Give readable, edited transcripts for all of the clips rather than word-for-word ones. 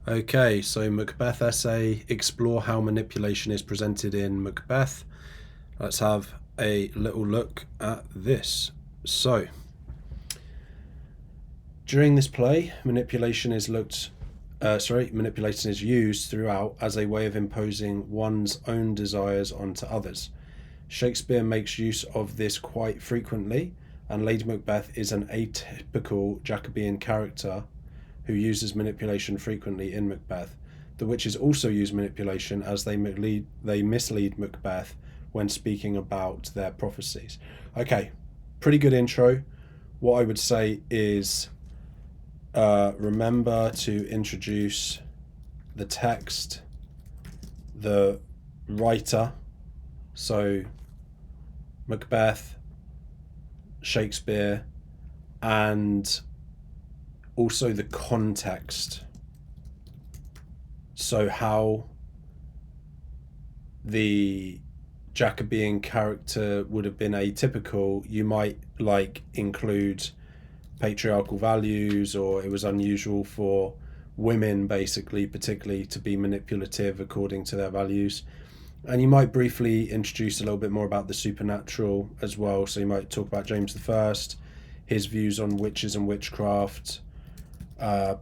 Okay, so Macbeth Essay, explore how manipulation is presented in Macbeth. Let's have a little look at this. So, during this play, manipulation is used throughout as a way of imposing one's own desires onto others. Shakespeare makes use of this quite frequently, and Lady Macbeth is an atypical Jacobean character who uses manipulation frequently in Macbeth. The witches also use manipulation as they mislead Macbeth when speaking about their prophecies. Okay, pretty good intro. What I would say is remember to introduce the text, the writer, so Macbeth, Shakespeare, and also the context. So how the Jacobean character would have been atypical, you might include patriarchal values, or it was unusual for women basically particularly to be manipulative according to their values. And you might briefly introduce a little bit more about the supernatural as well. So you might talk about James I, his views on witches and witchcraft,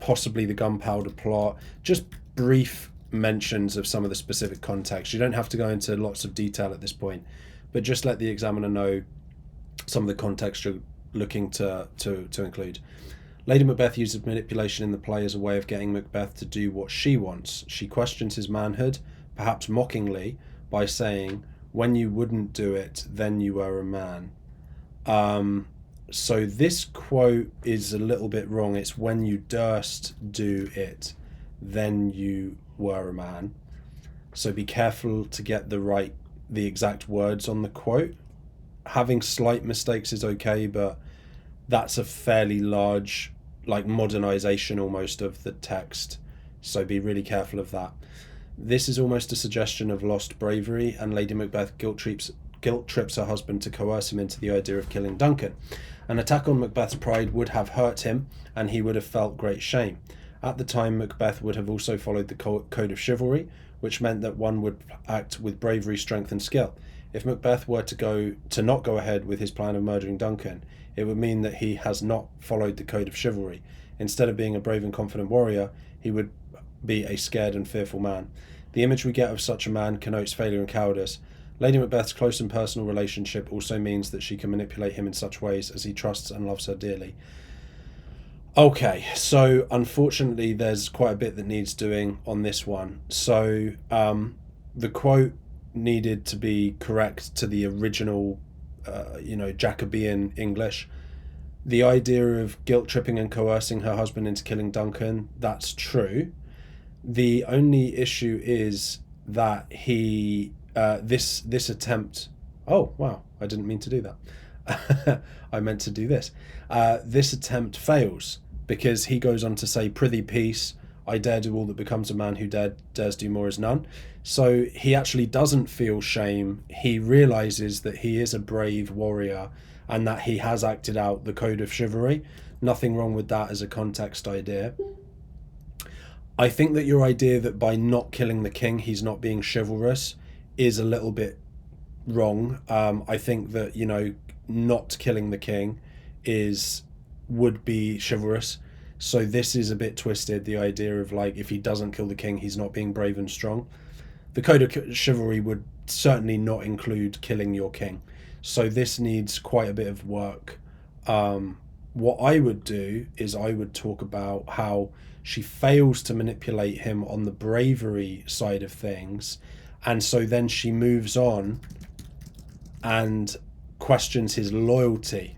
possibly the gunpowder plot, just brief mentions of some of the specific context. You don't have to go into lots of detail at this point, but just let the examiner know some of the context you're looking to include. Lady Macbeth uses manipulation in the play as a way of getting Macbeth to do what she wants. She questions his manhood, perhaps mockingly, by saying, "When you wouldn't do it, then you were a man." So this quote is a little bit wrong. It's "when you durst do it, then you were a man." So be careful to get the exact words on the quote. Having slight mistakes is okay, but that's a fairly large, modernization almost of the text. So be really careful of that. This is almost a suggestion of lost bravery, and Lady Macbeth guilt trips her husband to coerce him into the idea of killing Duncan. An attack on Macbeth's pride would have hurt him, and he would have felt great shame. At the time, Macbeth would have also followed the code of chivalry, which meant that one would act with bravery, strength, and skill. If Macbeth were to not go ahead with his plan of murdering Duncan, it would mean that he has not followed the code of chivalry. Instead of being a brave and confident warrior, he would be a scared and fearful man. The image we get of such a man connotes failure and cowardice. Lady Macbeth's close and personal relationship also means that she can manipulate him in such ways as he trusts and loves her dearly. Okay, so unfortunately there's quite a bit that needs doing on this one. So the quote needed to be correct to the original Jacobean English. The idea of guilt tripping and coercing her husband into killing Duncan, that's true. The only issue is that this attempt. Oh wow! I didn't mean to do that. I meant to do this. This attempt fails because he goes on to say, "Prithee peace. I dare do all that becomes a man who dares do more is none." So he actually doesn't feel shame. He realizes that he is a brave warrior and that he has acted out the code of chivalry. Nothing wrong with that as a context idea. I think that your idea that by not killing the king he's not being chivalrous is a little bit wrong. I think that not killing the king would be chivalrous. So this is a bit twisted. The idea of if he doesn't kill the king, he's not being brave and strong. The code of chivalry would certainly not include killing your king. So this needs quite a bit of work. What I would do is I would talk about how she fails to manipulate him on the bravery side of things, and so then she moves on and questions his loyalty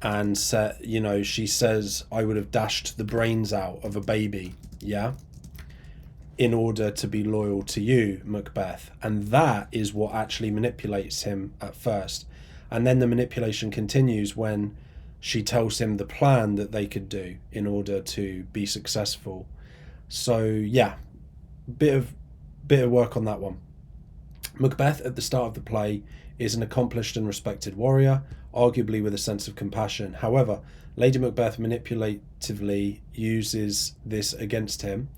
and she says, "I would have dashed the brains out of a baby, yeah, in order to be loyal to you, Macbeth." And that is what actually manipulates him at first. And then the manipulation continues when she tells him the plan that they could do in order to be successful. So yeah, bit of work on that one. Macbeth at the start of the play is an accomplished and respected warrior, arguably with a sense of compassion. However, Lady Macbeth manipulatively uses this against him,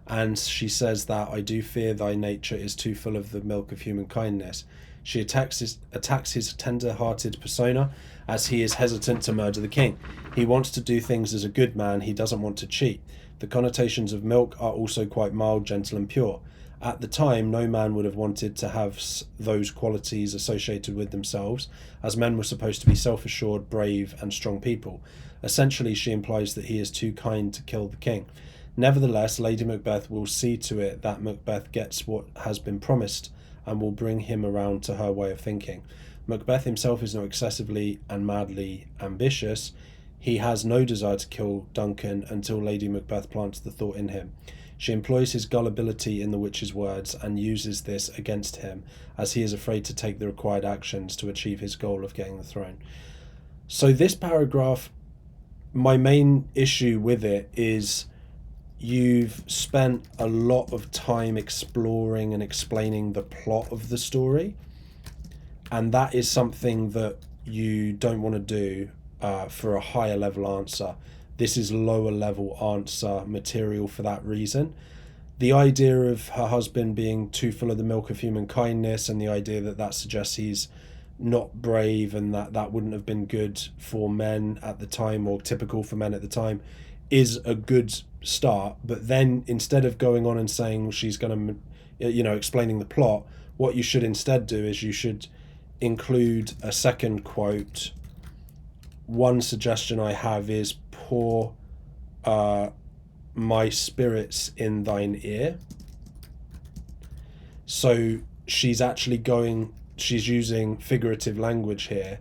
and she says that I do fear thy nature is too full of the milk of human kindness. She attacks his tender-hearted persona as he is hesitant to murder the king. He wants to do things as a good man, he doesn't want to cheat. The connotations of milk are also quite mild, gentle and pure. At the time, no man would have wanted to have those qualities associated with themselves, as men were supposed to be self-assured, brave and strong people. Essentially, she implies that he is too kind to kill the king. Nevertheless, Lady Macbeth will see to it that Macbeth gets what has been promised and will bring him around to her way of thinking. Macbeth himself is not excessively and madly ambitious. He has no desire to kill Duncan until Lady Macbeth plants the thought in him. She employs his gullibility in the witch's words and uses this against him, as he is afraid to take the required actions to achieve his goal of getting the throne. So this paragraph, my main issue with it is you've spent a lot of time exploring and explaining the plot of the story, and that is something that you don't want to do for a higher level answer. This is lower level answer material for that reason. The idea of her husband being too full of the milk of human kindness, and the idea that that suggests he's not brave and that wouldn't have been good for men at the time, or typical for men at the time, is a good start. But then instead of going on and saying she's going to, explaining the plot, what you should instead do is you should include a second quote. One suggestion I have is pour my spirits in thine ear. So she's using figurative language here,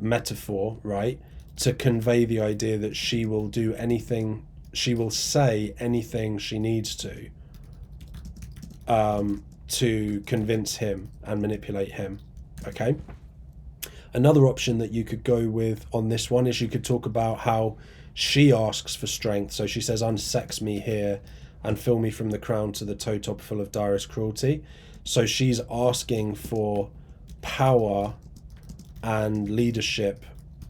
metaphor, right, to convey the idea that she will do anything, she will say anything she needs to convince him and manipulate him. Okay. Another option that you could go with on this one is you could talk about how she asks for strength. So she says, unsex me here and fill me from the crown to the toe top full of direst cruelty. So she's asking for power and leadership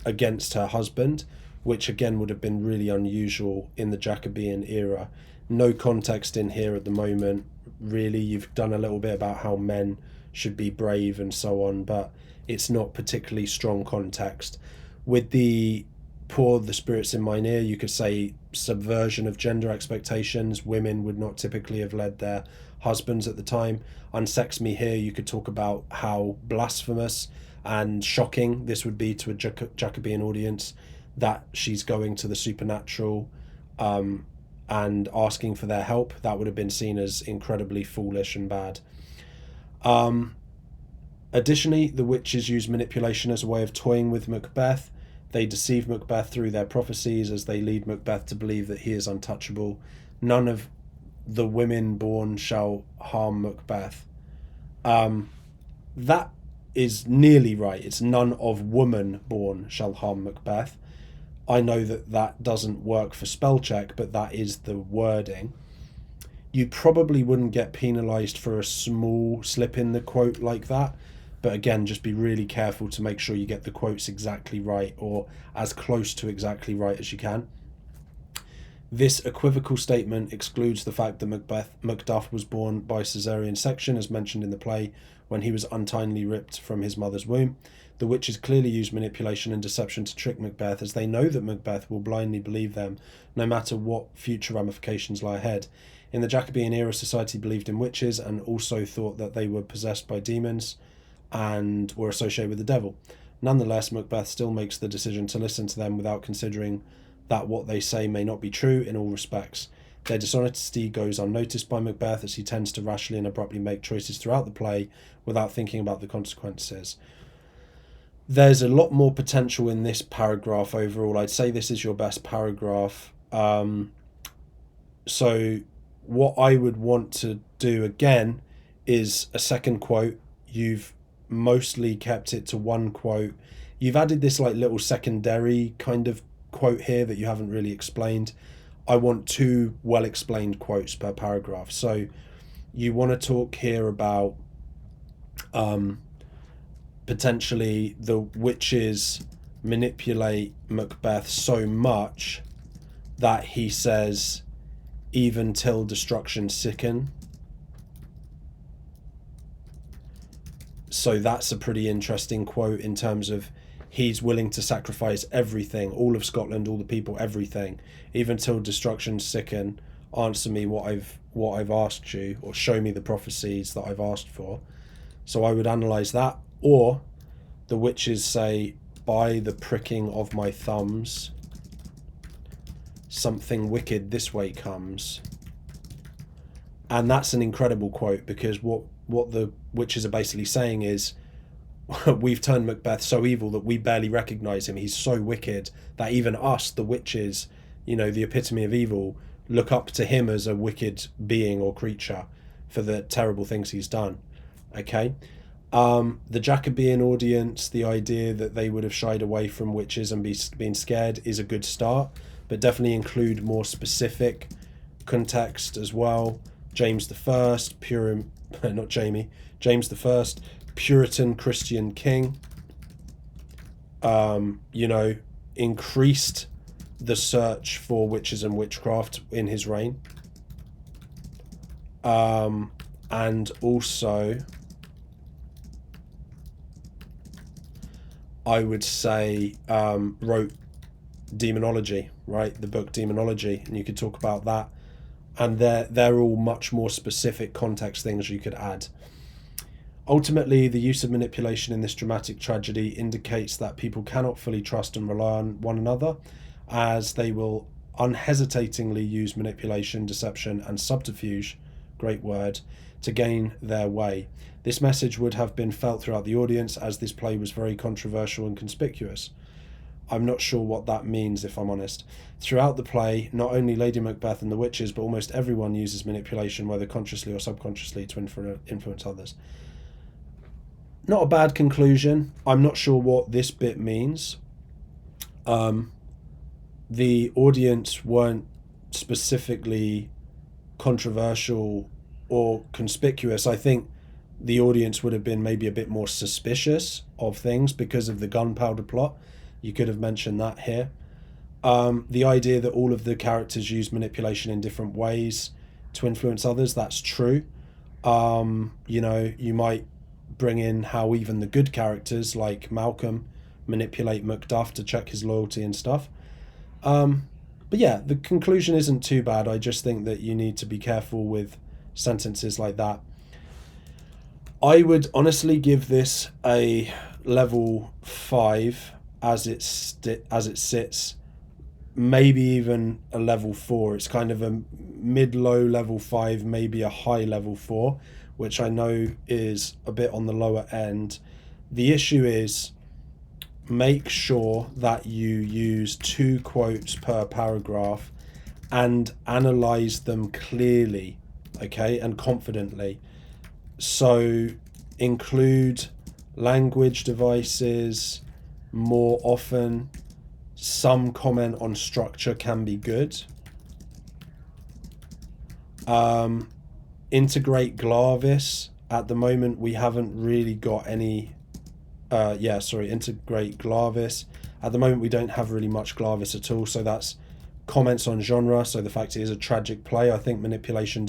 against her husband, which again would have been really unusual in the Jacobean era. No context in here at the moment, really. You've done a little bit about how men should be brave and so on, but it's not particularly strong context. With the pour the spirits in mine ear, you could say subversion of gender expectations. Women would not typically have led their husbands at the time. Unsex me here, you could talk about how blasphemous and shocking this would be to a Jacobean audience, that she's going to the supernatural and asking for their help. That would have been seen as incredibly foolish and bad. Additionally, the witches use manipulation as a way of toying with Macbeth. They deceive Macbeth through their prophecies as they lead Macbeth to believe that he is untouchable. None of the women born shall harm Macbeth. That is nearly right. It's none of woman born shall harm Macbeth. I know that doesn't work for spell check, but that is the wording. You probably wouldn't get penalised for a small slip in the quote like that. But again, just be really careful to make sure you get the quotes exactly right, or as close to exactly right as you can. This equivocal statement excludes the fact that Macduff was born by caesarean section, as mentioned in the play, when he was untimely ripped from his mother's womb. The witches clearly use manipulation and deception to trick Macbeth, as they know that Macbeth will blindly believe them, no matter what future ramifications lie ahead. In the Jacobean era, society believed in witches and also thought that they were possessed by demons and were associated with the devil. Nonetheless, Macbeth still makes the decision to listen to them without considering that what they say may not be true in all respects. Their dishonesty goes unnoticed by Macbeth, as he tends to rashly and abruptly make choices throughout the play without thinking about the consequences. There's a lot more potential in this paragraph overall. I'd say this is your best paragraph. So what I would want to do again is a second quote. You've mostly kept it to one quote. You've added this like little secondary kind of quote here that you haven't really explained. I want 2 well explained quotes per paragraph. So you want to talk here about potentially the witches manipulate Macbeth so much that he says, even till destruction sicken. So that's a pretty interesting quote in terms of he's willing to sacrifice everything, all of Scotland, all the people, everything, even till destruction sicken. Answer me what I've asked you, or show me the prophecies that I've asked for. So I would analyze that. Or the witches say, by the pricking of my thumbs, something wicked this way comes. And that's an incredible quote, because what the witches are basically saying is, we've turned Macbeth so evil that we barely recognize him. He's so wicked that even us, the witches, the epitome of evil, look up to him as a wicked being or creature for the terrible things he's done. Okay. The Jacobean audience, the idea that they would have shied away from witches and been scared is a good start, but definitely include more specific context as well. James I, James I, Puritan Christian king, increased the search for witches and witchcraft in his reign. And also, I would say, wrote demonology, right? The book Demonology, and you could talk about that. And they're all much more specific context things you could add. Ultimately, the use of manipulation in this dramatic tragedy indicates that people cannot fully trust and rely on one another, as they will unhesitatingly use manipulation, deception, and subterfuge, great word, to gain their way. This message would have been felt throughout the audience, as this play was very controversial and conspicuous. I'm not sure what that means, if I'm honest. Throughout the play, not only Lady Macbeth and the witches, but almost everyone uses manipulation, whether consciously or subconsciously, to influence others. Not a bad conclusion. I'm not sure what this bit means. The audience weren't specifically controversial or conspicuous. I think the audience would have been maybe a bit more suspicious of things because of the gunpowder plot. You could have mentioned that here. The idea that all of the characters use manipulation in different ways to influence others, that's true. You might bring in how even the good characters like Malcolm manipulate Macduff to check his loyalty and stuff. But yeah, the conclusion isn't too bad. I just think that you need to be careful with sentences like that. I would honestly give this a level 5 as it sits, maybe even a level 4. It's kind of a mid-low level 5, maybe a high level 4, which I know is a bit on the lower end. The issue is, make sure that you use 2 quotes per paragraph and analyze them clearly, okay, and confidently. So include language devices more often. Some comment on structure can be good. Integrate Glavis. At the moment we haven't really got any integrate Glavis. At the moment we don't have really much Glavis at all, so that's comments on genre. So the fact it is a tragic play, I think manipulation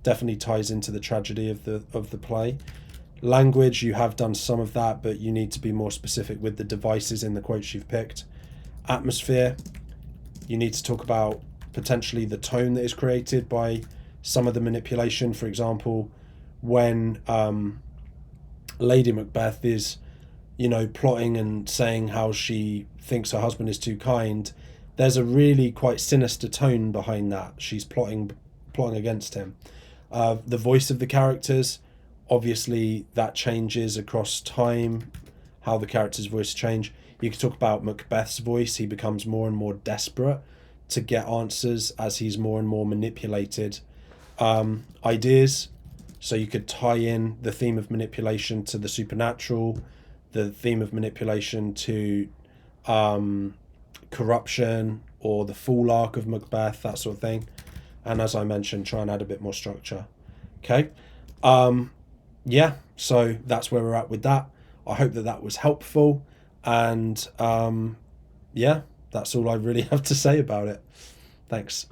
definitely ties into the tragedy of the play. Language, you have done some of that, but you need to be more specific with the devices in the quotes you've picked. Atmosphere, you need to talk about potentially the tone that is created by some of the manipulation. For example, when Lady Macbeth is plotting and saying how she thinks her husband is too kind, there's a really quite sinister tone behind that. She's plotting against him. The voice of the characters, obviously that changes across time, how the characters' voice change. You could talk about Macbeth's voice. He becomes more and more desperate to get answers as he's more and more manipulated. Ideas, so you could tie in the theme of manipulation to the supernatural, the theme of manipulation to corruption or the fall arc of Macbeth, that sort of thing. And as I mentioned, try and add a bit more structure. Okay. So that's where we're at with that. I hope that was helpful. And yeah, that's all I really have to say about it. Thanks.